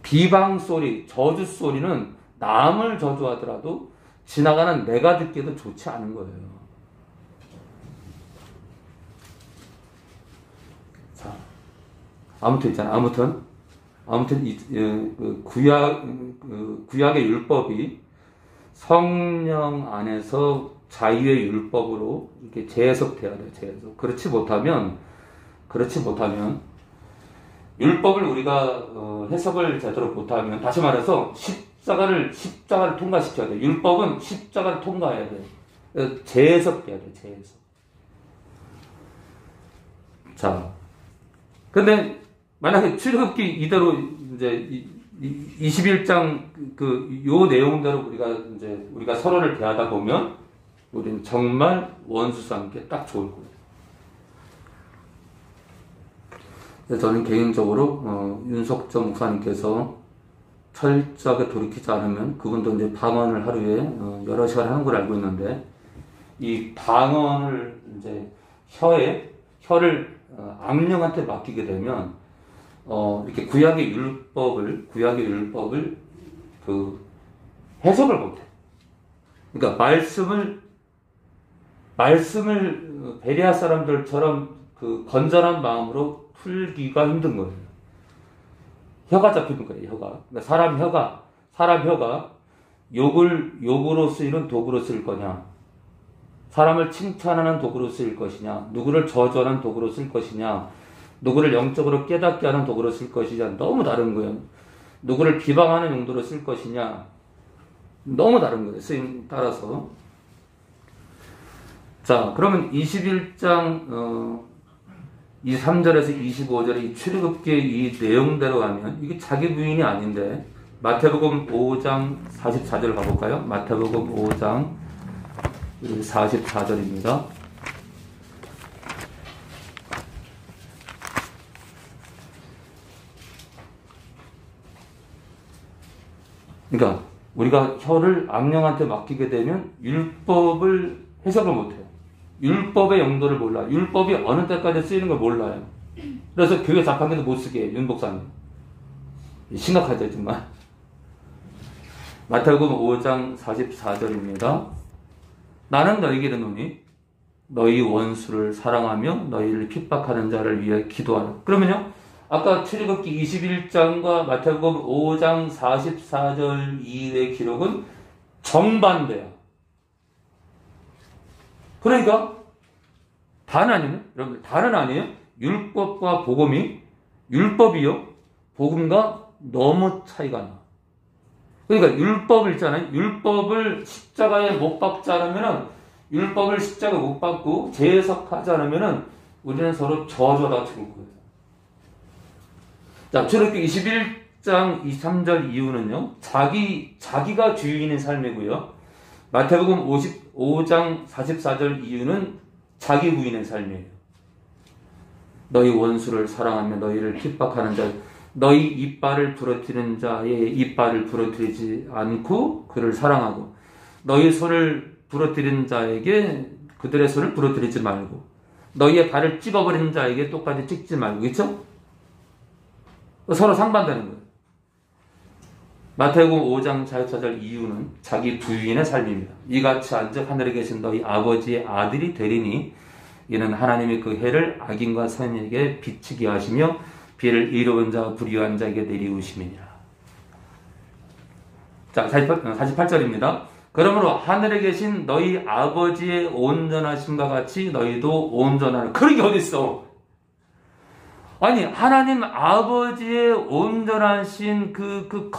S1: 비방 소리, 저주 소리는 남을 저주하더라도 지나가는 내가 듣기에도 좋지 않은 거예요. 자, 아무튼 구약의 율법이 성령 안에서 자유의 율법으로 이렇게 재해석돼야 돼요. 재해석. 그렇지 못하면 율법을 우리가 해석을 제대로 못하면, 다시 말해서 십자가를 통과시켜야 돼. 율법은 십자가를 통과해야 돼. 재해석돼야 돼. 재해석. 자, 근데 만약에 출애굽기 이대로 이제 21장 요 내용대로 우리가 서로를 대하다 보면 우리는 정말 원수 싸움게 딱 좋을 거예요. 저는 개인적으로 윤석정 목사님께서 철저하게 돌이키지 않으면, 그분도 이제 방언을 하루에 여러 시간 하는 걸 알고 있는데, 이 방언을 이제 혀를 악령한테 맡기게 되면 이렇게 구약의 율법을 해석을 못해. 그러니까 말씀을 베레아 사람들처럼 건전한 마음으로 풀기가 힘든 거예요. 혀가 잡히는 거예요. 혀가. 그러니까 사람 혀가 욕으로 쓰이는 도구로 쓸 거냐, 사람을 칭찬하는 도구로 쓸 것이냐, 누구를 저주하는 도구로 쓸 것이냐, 누구를 영적으로 깨닫게 하는 도구로 쓸 것이냐, 너무 다른 거예요. 누구를 비방하는 용도로 쓸 것이냐, 너무 다른 거예요. 쓰임 따라서. 자, 그러면 21장 23절에서 25절의 이 출애굽기의 이 내용대로 가면 이게 자기 부인이 아닌데, 마태복음 5장 44절 가볼까요? 마태복음 5장 44절입니다. 그러니까 우리가 혀를 악령한테 맡기게 되면 율법을 해석을 못해요. 율법의 용도를 몰라. 율법이 어느 때까지 쓰이는 걸 몰라요. 그래서 교회 자판기도 못 쓰게 해요. 윤 목사님. 심각하죠, 정말. 마태복음 5장 44절입니다. 나는 너희에게 이르노니 너희 원수를 사랑하며 너희를 핍박하는 자를 위해 기도하라. 그러면요, 아까 출애굽기 21장과 마태복음 5장 44절 이후의 기록은 정반대야. 그러니까 다는 아니에요. 여러분들, 다는 아니에요. 율법과 복음이, 율법이요, 복음과 너무 차이가 나. 그러니까 율법을 있잖아요. 율법을 십자가에 못 박지 않으면은, 율법을 십자가에 못 박고 재해석하지 않으면은 우리는 서로 저주하다 죽을 거예요. 자, 출애굽기 21장 23절 이후는요, 자기가 주인인 삶이고요. 마태복음 55장 44절 이후는 자기 부인의 삶이에요. 너희 원수를 사랑하며 너희를 핍박하는 자, 너희 이빨을 부러뜨리는 자의 이빨을 부러뜨리지 않고 그를 사랑하고, 너희 손을 부러뜨리는 자에게 그들의 손을 부러뜨리지 말고, 너희의 발을 찍어버리는 자에게 똑같이 찍지 말고. 그렇죠? 서로 상반되는 거예요. 마태복음 5장 44절 이후는 자기 부인의 삶입니다. 이같이 한즉 하늘에 계신 너희 아버지의 아들이 되리니 이는 하나님이 그 해를 악인과 선인에게 비치게 하시며 비를 이로운 자와 불의한 자에게 내리우심이니라. 자, 48절입니다. 그러므로 하늘에 계신 너희 아버지의 온전하심과 같이 너희도 온전하라. 그런 게 어딨어? 아니, 하나님 아버지의 온전하신 그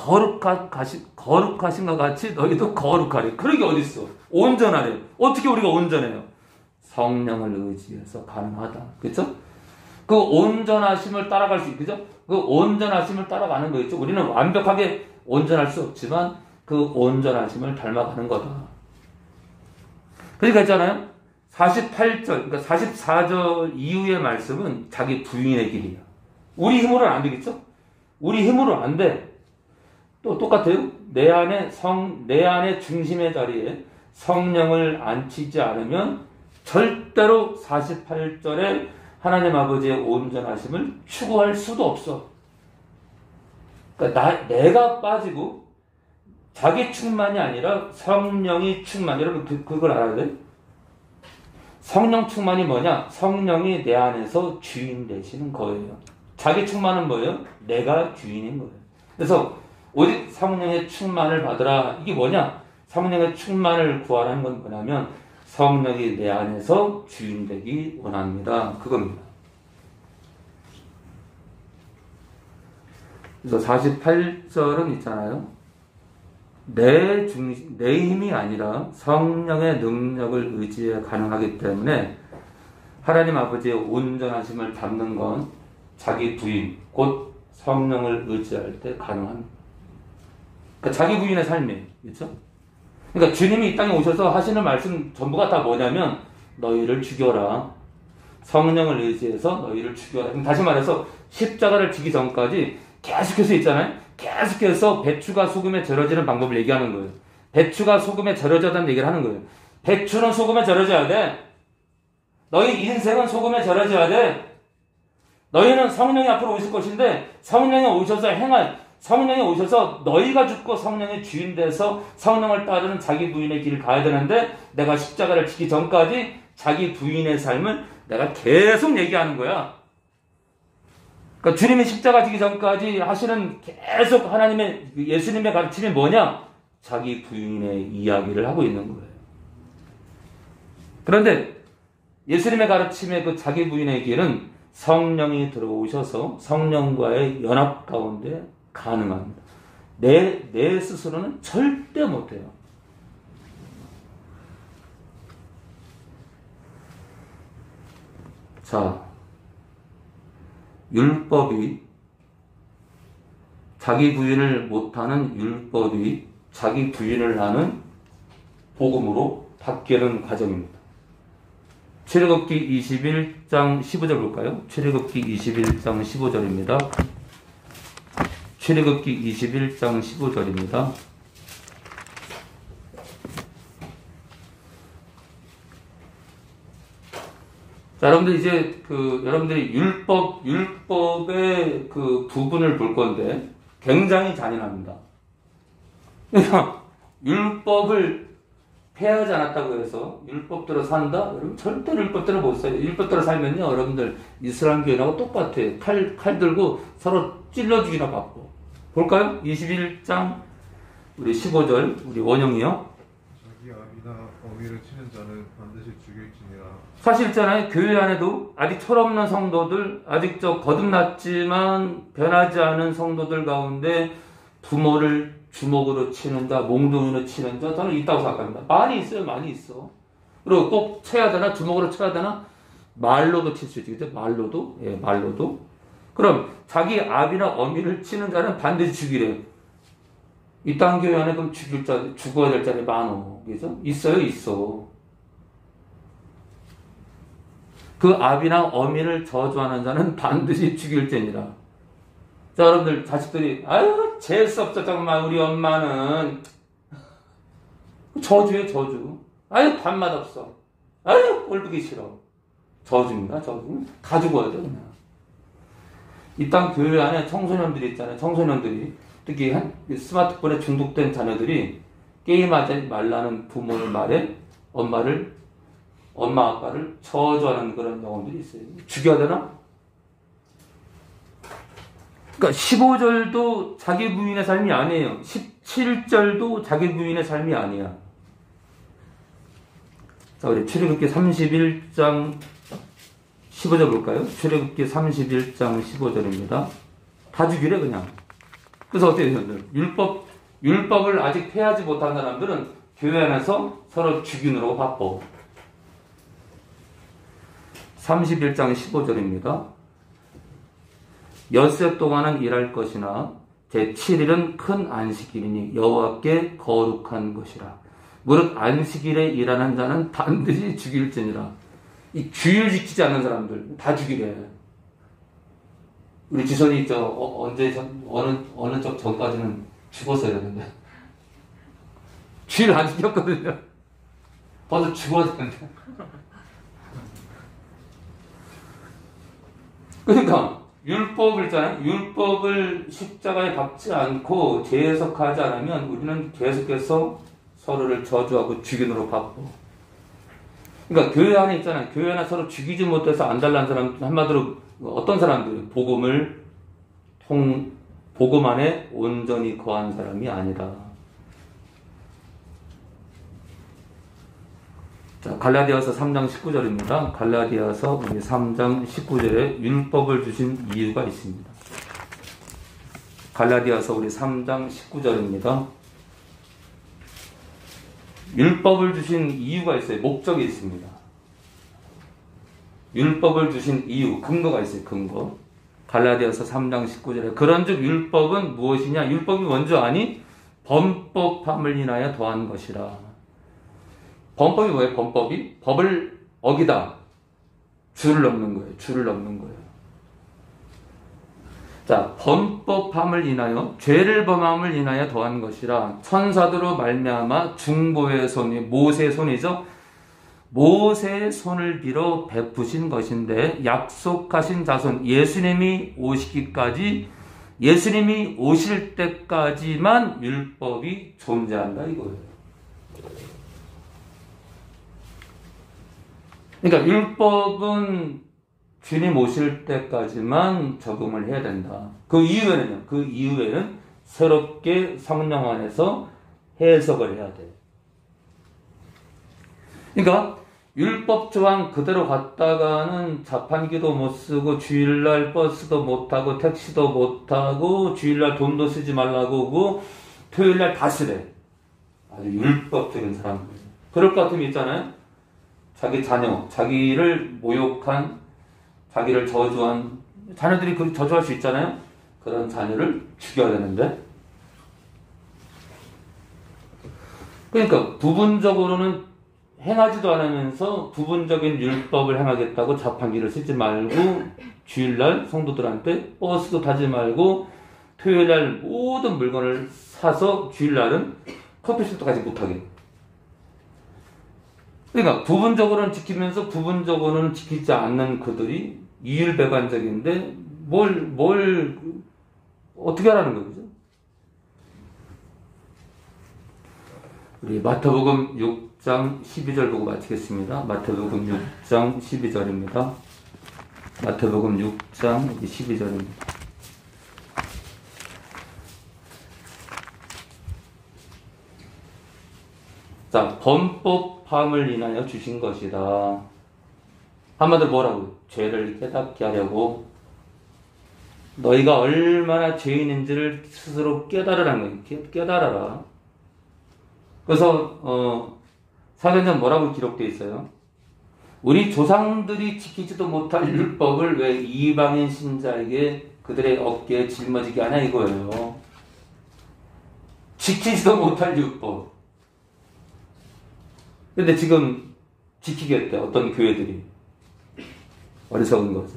S1: 거룩하심과 같이 너희도 거룩하래. 그런 게 어딨어? 온전하래. 어떻게 우리가 온전해요? 성령을 의지해서 가능하다. 그렇죠? 그 온전하심을 따라갈 수 있죠? 그 온전하심을 따라가는 거 있죠? 우리는 완벽하게 온전할 수 없지만 그 온전하심을 닮아가는 거다. 그러니까 있잖아요. 48절, 그러니까 44절 이후의 말씀은 자기 부인의 길이야. 우리 힘으로는 안 되겠죠? 우리 힘으로는 안 돼. 또 똑같아요. 내 안에 중심의 자리에 성령을 앉히지 않으면 절대로 48절에 하나님 아버지의 온전하심을 추구할 수도 없어. 그러니까 내가 빠지고 자기 충만이 아니라 성령이 충만. 여러분 그걸 알아야 돼? 성령 충만이 뭐냐? 성령이 내 안에서 주인 되시는 거예요. 자기 충만은 뭐예요? 내가 주인인 거예요. 그래서 오직 성령의 충만을 받으라. 이게 뭐냐? 성령의 충만을 구하라는 건 뭐냐면 성령이 내 안에서 주인 되기 원합니다. 그겁니다. 그래서 48절은 있잖아요. 내 힘이 아니라 성령의 능력을 의지해 가능하기 때문에 하나님 아버지의 온전하심을 담는 건 자기 부인, 곧 성령을 의지할 때 가능합니다. 그러니까 자기 부인의 삶이에요. 그렇죠? 그러니까 주님이 이 땅에 오셔서 하시는 말씀 전부가 다 뭐냐면 너희를 죽여라. 성령을 의지해서 너희를 죽여라. 그럼 다시 말해서 십자가를 지기 전까지 계속해서 있잖아요. 계속해서 배추가 소금에 절여지는 방법을 얘기하는 거예요. 배추가 소금에 절여졌다는 얘기를 하는 거예요. 배추는 소금에 절여져야 돼. 너희 인생은 소금에 절여져야 돼. 너희는 성령이 앞으로 오실 것인데 성령이 오셔서 너희가 죽고 성령의 주인 돼서 성령을 따르는 자기 부인의 길을 가야 되는데 내가 십자가를 지기 전까지 자기 부인의 삶을 내가 계속 얘기하는 거야. 그러니까 주님이 십자가 지기 전까지 하시는 계속 하나님의 예수님의 가르침이 뭐냐? 자기 부인의 이야기를 하고 있는 거예요. 그런데 예수님의 가르침의 그 자기 부인의 길은 성령이 들어오셔서 성령과의 연합 가운데 가능합니다. 내 스스로는 절대 못해요. 자, 율법이 자기 부인을 못하는 율법이 자기 부인을 하는 복음으로 바뀌는 과정입니다. 출애굽기 21장 15절 볼까요? 출애굽기 21장 15절입니다. 출애굽기 21장 15절입니다. 자, 여러분들 이제 여러분들이 율법의 그 부분을 볼 건데 굉장히 잔인합니다. 그러니까 율법을 폐하지 않았다고 해서 율법대로 산다? 여러분 절대 율법대로 못 살아요. 율법대로 살면요, 여러분들 이슬람교인하고 똑같아요. 칼 들고 서로 찔러 죽이나 바빠. 볼까요? 21장 우리 15절 우리 원영이요.
S6: 자기 아비나 어미를 치는 자는 반드시 죽일지니라.
S1: 사실 있잖아요. 교회 안에도 아직 철없는 성도들, 아직 거듭났지만 변하지 않은 성도들 가운데 부모를 주먹으로 치는 자, 몽둥이로 치는 자, 저는 있다고 생각합니다. 많이 있어요, 많이 있어. 그리고 꼭 쳐야 되나, 주먹으로 쳐야 되나, 말로도 칠 수 있죠, 말로도, 예, 말로도. 그럼 자기 아비나 어미를 치는 자는 반드시 죽이래요. 이 땅 교회 안에 그럼 죽어야 될 자리 많어, 그죠? 있어요, 있어. 그 아비나 어미를 저주하는 자는 반드시 죽일지니라. 자, 여러분들 자식들이 아유 재수 없어 정말 우리 엄마는 저주예요, 저주. 아유 밥맛 없어. 아유 꼴 보기 싫어. 저주입니다, 저주. 다 죽어야 돼 그냥. 이 땅 교회 안에 청소년들이 있잖아요. 청소년들이 특히 스마트폰에 중독된 자녀들이 게임하지 말라는 부모의 말에 엄마 아빠를 저주하는 그런 경험들이 있어요. 죽여야 되나? 그러니까 15절도 자기 부인의 삶이 아니에요. 17절도 자기 부인의 삶이 아니야. 자, 우리 출애굽기 31장 15절 볼까요? 출애굽기 31장 15절입니다. 다 죽이래 그냥. 그래서 어때요, 여러분들? 율법을 아직 폐하지 못한 사람들은 교회 안에서 서로 죽이느라고 바빠. 31장 15절입니다. 엿새 동안은 일할 것이나 제7일은 큰 안식일이니 여호와께 거룩한 것이라. 무릇 안식일에 일하는 자는 반드시 죽일지니라. 이 주일 지키지 않는 사람들 다 죽이래. 우리 지선이 어느 쪽 전까지는 죽었어야 되는데 주일 안 지켰거든요. 벌써 죽어야 되는데. 그러니까 율법을 있잖아요. 율법을 십자가에 박지 않고 재해석하지 않으면 우리는 계속해서 서로를 저주하고 죽이느라고 바빠. 그러니까 교회 안에 있잖아요. 교회 안에 서로 죽이지 못해서 안달난 사람, 한마디로 어떤 사람들, 복음 안에 온전히 거한 사람이 아니다. 자, 갈라디아서 3장 19절입니다. 갈라디아서 우리 3장 19절에 율법을 주신 이유가 있습니다. 갈라디아서 우리 3장 19절입니다. 율법을 주신 이유가 있어요. 목적이 있습니다. 율법을 주신 이유, 근거가 있어요. 근거. 갈라디아서 3장 19절에 그런즉 율법은 무엇이냐? 율법이 먼저 아니 범법함을 인하여 더한 것이라. 범법이 뭐예요? 범법이? 법을 어기다. 줄을 넘는 거예요. 줄을 넘는 거예요. 자, 범법함을 인하여 죄를 범함을 인하여 더한 것이라. 천사들로 말미암아 중보의 손이 모세의 손이죠. 모세의 손을 빌어 베푸신 것인데 약속하신 자손 예수님이 오실 때까지만 율법이 존재한다 이거예요. 그러니까 율법은 주님 오실 때까지만 적용을 해야 된다. 그 이후에는 새롭게 성령 안에서 해석을 해야 돼. 그러니까 율법 조항 그대로 갔다가는 자판기도 못 쓰고 주일날 버스도 못 타고 택시도 못 타고 주일날 돈도 쓰지 말라고 하고 토요일날 다 쓰래. 아주 율법적인 사람들. 그럴 것 같으면 있잖아요. 자기 자녀, 자기를 모욕한, 자기를 저주한, 자녀들이 그 저주할 수 있잖아요. 그런 자녀를 죽여야 되는데. 그러니까 부분적으로는 행하지도 않으면서 부분적인 율법을 행하겠다고 자판기를 쓰지 말고 주일날 성도들한테 버스도 타지 말고 토요일날 모든 물건을 사서 주일날은 커피숍도 가지 못하게. 그러니까 부분적으로는 지키면서 부분적으로는 지키지 않는 그들이 이율배반적인데 뭘 어떻게 하라는 거죠? 우리 마태복음 6장 12절 보고 마치겠습니다. 마태복음 6장 12절입니다. 마태복음 6장 12절입니다. 자, 범법함을 인하여 주신 것이다. 한마디로 뭐라고? 죄를 깨닫게 하려고 너희가 얼마나 죄인인지를 스스로 깨달으라는 거예요. 깨달아라. 그래서 사도행전 뭐라고 기록되어 있어요? 우리 조상들이 지키지도 못할 율법을 왜 이방인 신자에게 그들의 어깨에 짊어지게 하냐 이거예요. 지키지도 못할 율법. 근데 지금 지키겠대, 어떤 교회들이. 어리석은 거죠.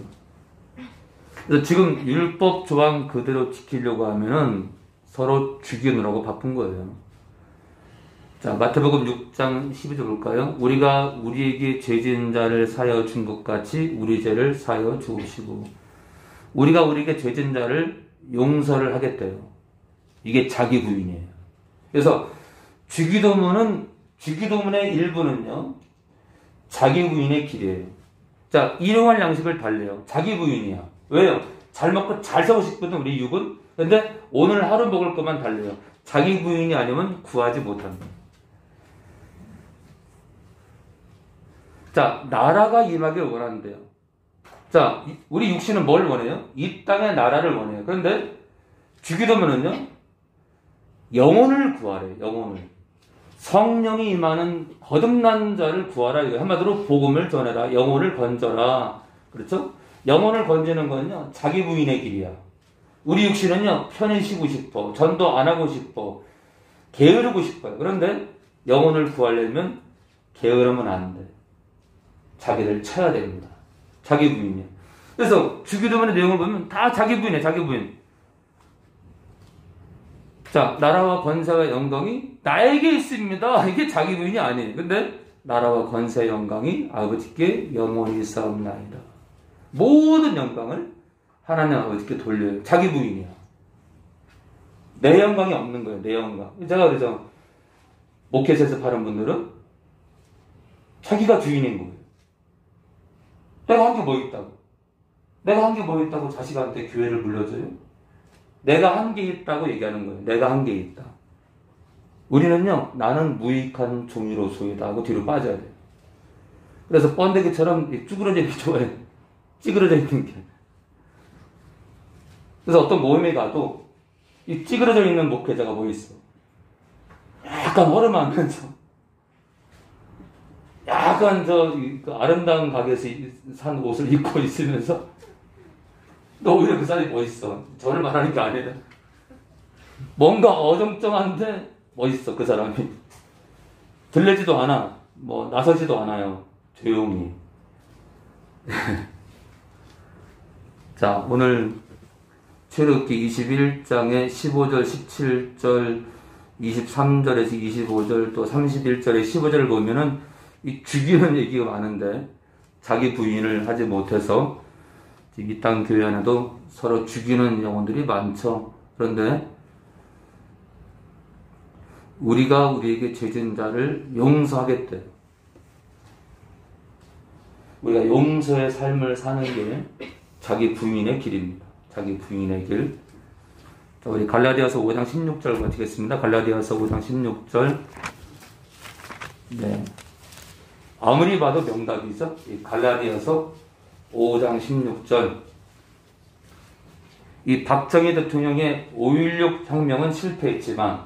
S1: 그래서 지금 율법 조항 그대로 지키려고 하면은 서로 죽이느라고 바쁜 거예요. 자, 마태복음 6장 12절 볼까요? 우리가 우리에게 죄진 자를 사하여 준 것 같이 우리 죄를 사하여 주옵시고. 우리가 우리에게 죄진 자를 용서를 하겠대요. 이게 자기 부인이에요. 그래서 주기도문의 일부는요, 자기 부인의 길이에요. 자, 일용할 양식을 달래요. 자기 부인이야. 왜요? 잘 먹고 잘 살고 싶거든, 우리 육은. 근데 오늘 하루 먹을 것만 달래요. 자기 부인이 아니면 구하지 못한다. 자, 나라가 임하길 원한대요. 자, 우리 육신은 뭘 원해요? 이 땅의 나라를 원해요. 그런데 주기도문은요, 영혼을 구하래요. 영혼을. 성령이 임하는 거듭난 자를 구하라. 이거 한마디로 복음을 전해라. 영혼을 건져라. 그렇죠? 영혼을 건지는 건요, 자기 부인의 길이야. 우리 육신은요, 편히 쉬고 싶어. 전도 안 하고 싶어. 게으르고 싶어요. 그런데 영혼을 구하려면 게으르면 안 돼. 자기를 쳐야 됩니다. 자기 부인이야. 그래서 주기도문의 내용을 보면 다 자기 부인이에요. 자기 부인. 자, 나라와 권세와 영광이 나에게 있습니다. 이게 자기 부인이 아니에요. 근데 나라와 권세 영광이 아버지께 영원히 있사옵나이다. 모든 영광을 하나님 아버지께 돌려요. 자기 부인이야. 내 영광이 없는 거예요. 내 영광. 제가 그러죠. 목회에서 파는 분들은 자기가 주인인 거예요. 내가 한 게 뭐 있다고? 내가 한 게 뭐 있다고 자식한테 교회를 불러줘요? 내가 한 게 있다고 얘기하는 거예요. 내가 한 게 있다. 우리는요, 나는 무익한 종이로소이다 하고 뒤로 빠져야 돼요. 그래서 번데기처럼 쭈그러져 있기 좋아해요. 찌그러져 있는 게. 그래서 어떤 모임에 가도 이 찌그러져 있는 목회자가 뭐 있어? 약간 허름하면서 약간 그 아름다운 가게에서 산 옷을 입고 있으면서 너 오히려 그 사람이 멋있어. 저를 말하는 게 아니라 뭔가 어정쩡한데 멋있어. 그 사람이 들리지도 않아. 뭐 나서지도 않아요. 조용히. 자, 오늘 출애굽기 21장의 15절, 17절, 23절에서 25절 또 31절에 15절을 보면은 이 죽이는 얘기가 많은데 자기 부인을 하지 못해서 이 땅 교회 안에도 서로 죽이는 영혼들이 많죠. 그런데 우리가 우리에게 죄진 자를 용서하겠대. 우리가 용서의 삶을 사는 게 자기 부인의 길입니다. 자기 부인의 길. 자, 우리 갈라디아서 5장 16절 마치겠습니다. 갈라디아서 5장 16절. 네. 아무리 봐도 명답이죠. 이 갈라디아서 5장 16절. 이 박정희 대통령의 5.16 혁명은 실패했지만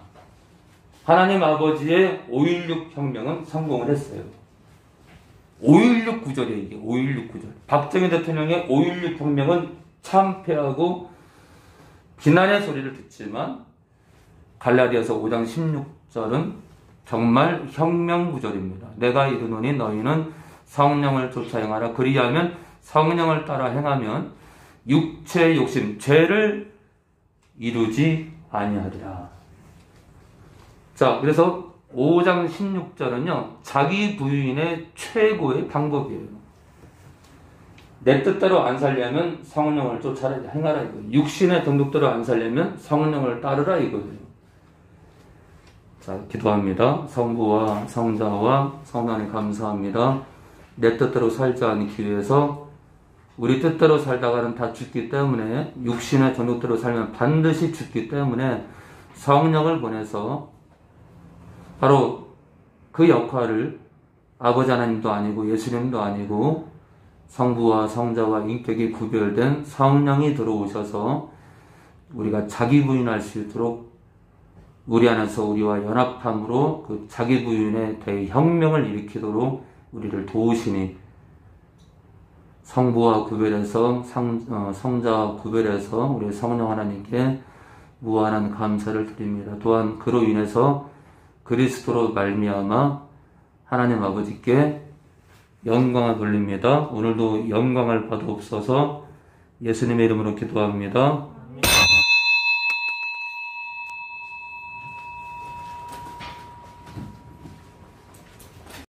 S1: 하나님 아버지의 5.16 혁명은 성공을 했어요. 5.16 구절이에요. 이게 5.16 구절. 박정희 대통령의 5.16 혁명은 참패하고 비난의 소리를 듣지만 갈라디아서 5장 16절은 정말 혁명 구절입니다. 내가 이르노니 너희는 성령을 쫓아 행하라. 그리하면 성령을 따라 행하면 육체의 욕심, 죄를 이루지 아니하리라. 자, 그래서 5장 16절은요, 자기 부인의 최고의 방법이에요. 내 뜻대로 안 살려면 성령을 쫓아라, 행하라 이거예요. 육신의 등록대로 안 살려면 성령을 따르라 이거예요. 자, 기도합니다. 성부와 성자와 성령님 감사합니다. 내 뜻대로 살지 않기 위해서 우리 뜻대로 살다가는 다 죽기 때문에, 육신의 등록대로 살면 반드시 죽기 때문에 성령을 보내서 바로 그 역할을 아버지 하나님도 아니고 예수님도 아니고 성부와 성자와 인격이 구별된 성령이 들어오셔서 우리가 자기 부인할 수 있도록 우리 안에서 우리와 연합함으로 그 자기 부인에 대해 혁명을 일으키도록 우리를 도우시니, 성부와 구별해서 성자와 구별해서 우리 성령 하나님께 무한한 감사를 드립니다. 또한 그로 인해서 그리스도로 말미암아 하나님 아버지께 영광을 돌립니다. 오늘도 영광을 받아옵소서. 예수님의 이름으로 기도합니다.